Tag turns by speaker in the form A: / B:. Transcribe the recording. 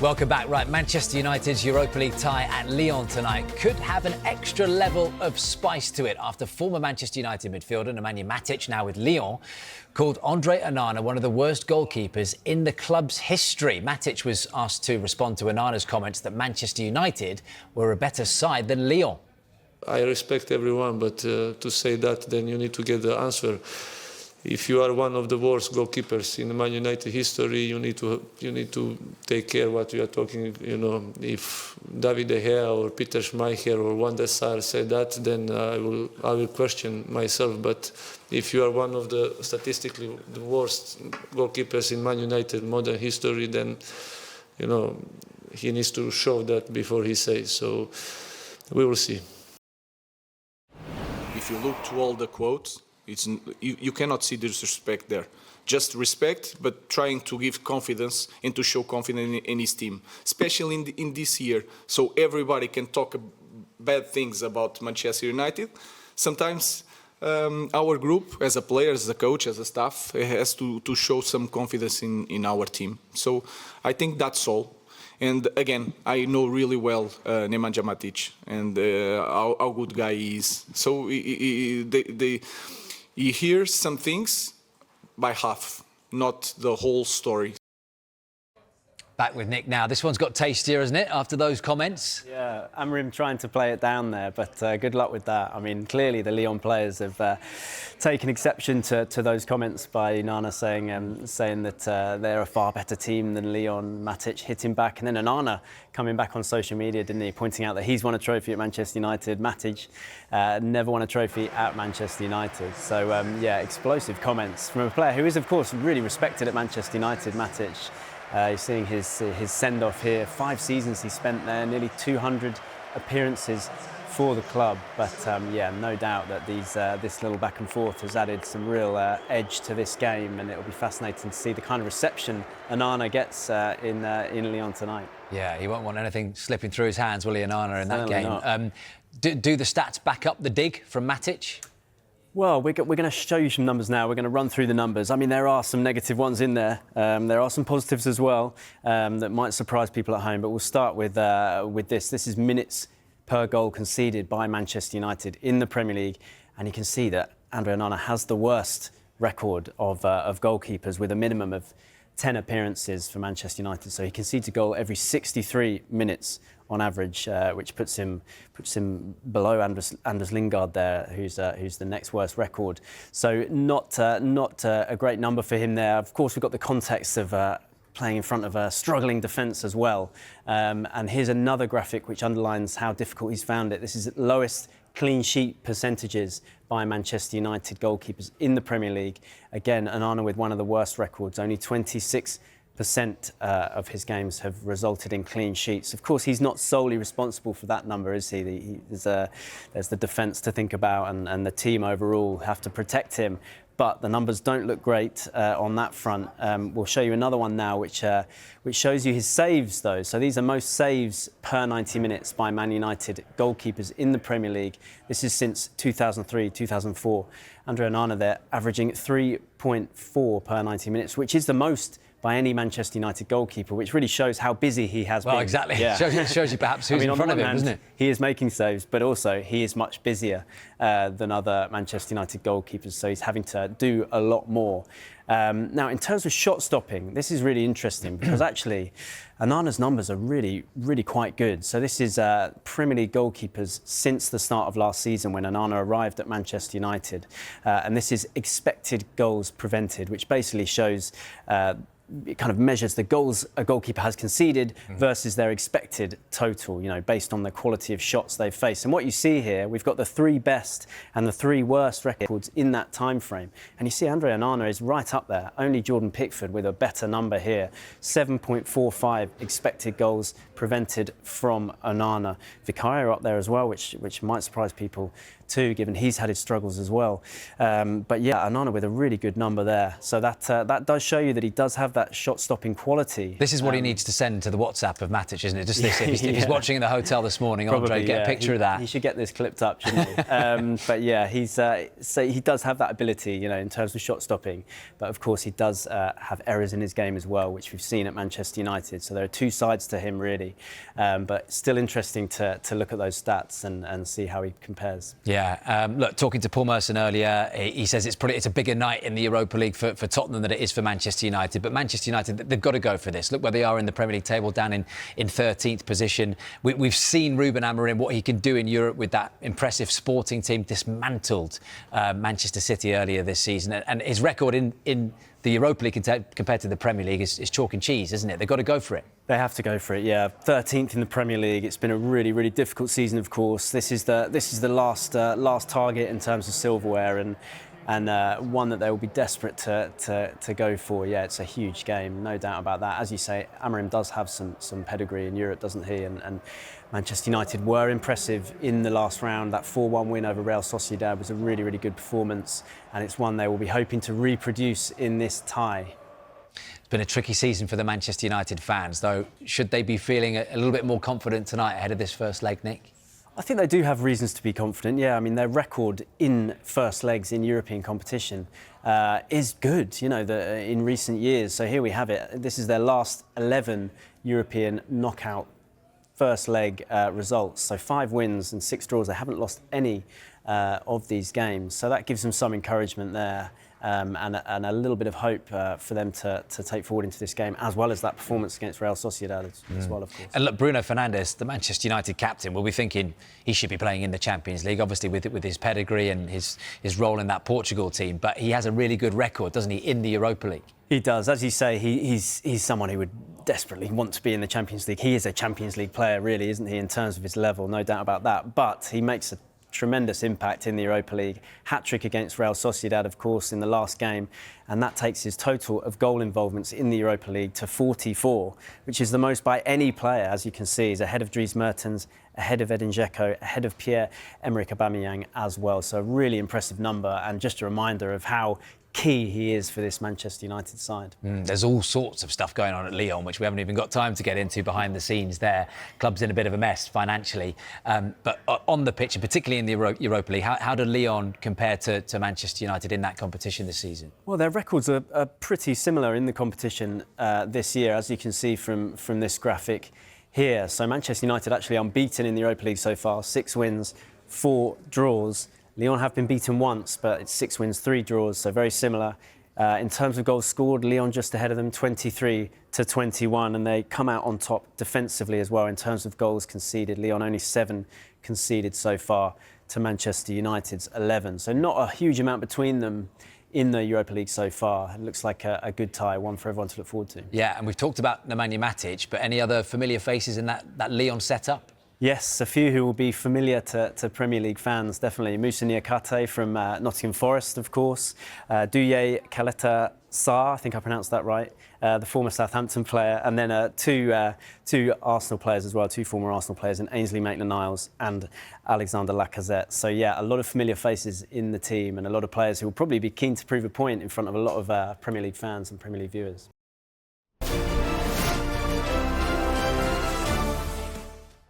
A: Welcome back. Right, Manchester United's Europa League tie at Lyon tonight could have an extra level of spice to it after former Manchester United midfielder Nemanja Matic, now with Lyon, called Andre Onana one of the worst goalkeepers in the club's history. Matic was asked to respond to Onana's comments that Manchester United were a better side than Lyon.
B: I respect everyone, but to say that, then you need to get the answer. If you are one of the worst goalkeepers in Man United history, you need to take care what you are talking. You know, if David De Gea or Peter Schmeichel or Van der Sar said that, then I will question myself. But if you are one of the statistically the worst goalkeepers in Man United modern history, then you know he needs to show that before he says. So we will see.
C: If you look to all the quotes, you cannot see disrespect there. Just respect, but trying to give confidence and to show confidence in his team, especially in this year. So everybody can talk bad things about Manchester United. Sometimes our group, as a player, as a coach, as a staff, has to show some confidence in our team. So I think that's all. And again, I know really well Nemanja Matic and how good guy he is. So he hears some things by half, not the whole story.
A: Back with Nick now. This one's got tastier, hasn't it, after those comments?
D: Yeah, Amorim trying to play it down there, but good luck with that. I mean, clearly the Lyon players have taken exception to those comments by Onana saying that they're a far better team than Lyon. Matic hitting back, and then Onana coming back on social media, didn't he, pointing out that he's won a trophy at Manchester United. Matic never won a trophy at Manchester United. So, yeah, explosive comments from a player who is, of course, really respected at Manchester United, Matic. You're seeing his send-off here. 5 seasons he spent there, nearly 200 appearances for the club. But yeah, no doubt that this little back and forth has added some real edge to this game, and it'll be fascinating to see the kind of reception Onana gets in Lyon tonight.
A: Yeah, he won't want anything slipping through his hands, will he, Onana, in that
D: Certainly
A: game? Do the stats back up the dig from Matic?
D: Well, we're going to show you some numbers now. We're going to run through the numbers. I mean, there are some negative ones in there. There are some positives as well that might surprise people at home. But we'll start with this. This is minutes per goal conceded by Manchester United in the Premier League. And you can see that Andre Onana has the worst record of goalkeepers with a minimum of 10 appearances for Manchester United. So he concedes a goal every 63 minutes on average, which puts him below Anders Lingard there, who's the next worst record. So not a great number for him there. Of course, we've got the context of playing in front of a struggling defence as well. And here's another graphic which underlines how difficult he's found it. This is the lowest clean sheet percentages by Manchester United goalkeepers in the Premier League. Again, Onana with one of the worst records, only 26% of his games have resulted in clean sheets. Of course, he's not solely responsible for that number, is he? There's the defence to think about, and the team overall have to protect him. But the numbers don't look great on that front. We'll show you another one now, which shows you his saves, though. So these are most saves per 90 minutes by Man United goalkeepers in the Premier League. This is since 2003, 2004. Andre Onana there, averaging 3.4 per 90 minutes, which is the most by any Manchester United goalkeeper, which really shows how busy he has been.
A: Well, exactly.
D: Yeah.
A: shows you perhaps who's in front of him, doesn't it?
D: He is making saves, but also he is much busier than other Manchester United goalkeepers, so he's having to do a lot more. Now, in terms of shot stopping, this is really interesting because actually Onana's numbers are really, really quite good. So this is Premier League goalkeepers since the start of last season when Onana arrived at Manchester United. And this is expected goals prevented, which basically shows it kind of measures the goals a goalkeeper has conceded versus their expected total, you know, based on the quality of shots they've faced. And what you see here, we've got the 3 best and the 3 worst records in that time frame. And you see Andre Onana is right up there, only Jordan Pickford with a better number here. 7.45 expected goals prevented from Onana. Vicario up there as well, which might surprise people. too, given he's had his struggles as well. But yeah, Onana with a really good number there. So that does show you that he does have that shot-stopping quality.
A: This is what he needs to send to the WhatsApp of Matic, isn't it? Just this. If he's watching in the hotel this morning,
D: Probably,
A: Andre, get a picture of that.
D: He should get this clipped up, shouldn't he? But yeah, so he does have that ability, you know, in terms of shot stopping. But of course, he does have errors in his game as well, which we've seen at Manchester United. So there are two sides to him, really. But still interesting to look at those stats and see how he compares.
A: Yeah, look, talking to Paul Merson earlier, he says it's a bigger night in the Europa League for Tottenham than it is for Manchester United. But Manchester United, they've got to go for this. Look where they are in the Premier League table, down in 13th position. We've seen Ruben Amorim, what he can do in Europe with that impressive Sporting team, dismantled Manchester City earlier this season. And his record in the Europa League compared to the Premier League is chalk and cheese, isn't it? They've got to go for it.
D: They have to go for it, yeah. 13th in the Premier League. It's been a really, really difficult season, of course. This is the last target in terms of silverware, and one that they will be desperate to go for. Yeah, it's a huge game, no doubt about that. As you say, Amorim does have some pedigree in Europe, doesn't he? And Manchester United were impressive in the last round. That 4-1 win over Real Sociedad was a really, really good performance, and it's one they will be hoping to reproduce in this tie.
A: It's been a tricky season for the Manchester United fans, though. Should they be feeling a little bit more confident tonight ahead of this first leg, Nick?
D: I think they do have reasons to be confident, yeah. I mean, their record in first legs in European competition is good, you know, in recent years. So here we have it. This is their last 11 European knockout first leg results. So 5 wins and 6 draws. They haven't lost any of these games. So that gives them some encouragement there. And a little bit of hope for them to take forward into this game, as well as that performance against Real Sociedad as well, of course.
A: And look, Bruno Fernandes, the Manchester United captain, will be thinking he should be playing in the Champions League, obviously with his pedigree and his role in that Portugal team. But he has a really good record, doesn't he, in the Europa League?
D: He does. As you say, he's someone who would desperately want to be in the Champions League. He is a Champions League player, really, isn't he, in terms of his level, no doubt about that. But he makes a tremendous impact in the Europa League. Hat-trick against Real Sociedad, of course, in the last game, and that takes his total of goal involvements in the Europa League to 44, which is the most by any player, as you can see. He's ahead of Dries Mertens, ahead of Edin Dzeko, ahead of Pierre-Emerick Aubameyang as well. So a really impressive number, and just a reminder of how key he is for this Manchester United side.
A: There's all sorts of stuff going on at Lyon, which we haven't even got time to get into behind the scenes there. Club's in a bit of a mess financially. But on the pitch, and particularly in the Europa League, how do Lyon compare to Manchester United in that competition this season?
D: Well, their records are pretty similar in the competition this year, as you can see from this graphic here. So Manchester United actually unbeaten in the Europa League so far, 6 wins, 4 draws. Lyon have been beaten once, but it's 6 wins, 3 draws, so very similar. In terms of goals scored, Lyon just ahead of them, 23-21, and they come out on top defensively as well. In terms of goals conceded, Lyon only 7 conceded so far to Manchester United's 11. So not a huge amount between them in the Europa League so far. It looks like a good tie, one for everyone to look forward to.
A: Yeah, and we've talked about Nemanja Matic, but any other familiar faces in that Lyon setup?
D: Yes, a few who will be familiar to Premier League fans, definitely. Moussa Niakhaté from Nottingham Forest, of course. Douye Kaleta Sarr, I think I pronounced that right, the former Southampton player. And then two Arsenal players as well, 2 former Arsenal players, in Ainsley Maitland-Niles and Alexander Lacazette. So, yeah, a lot of familiar faces in the team and a lot of players who will probably be keen to prove a point in front of a lot of Premier League fans and Premier League viewers.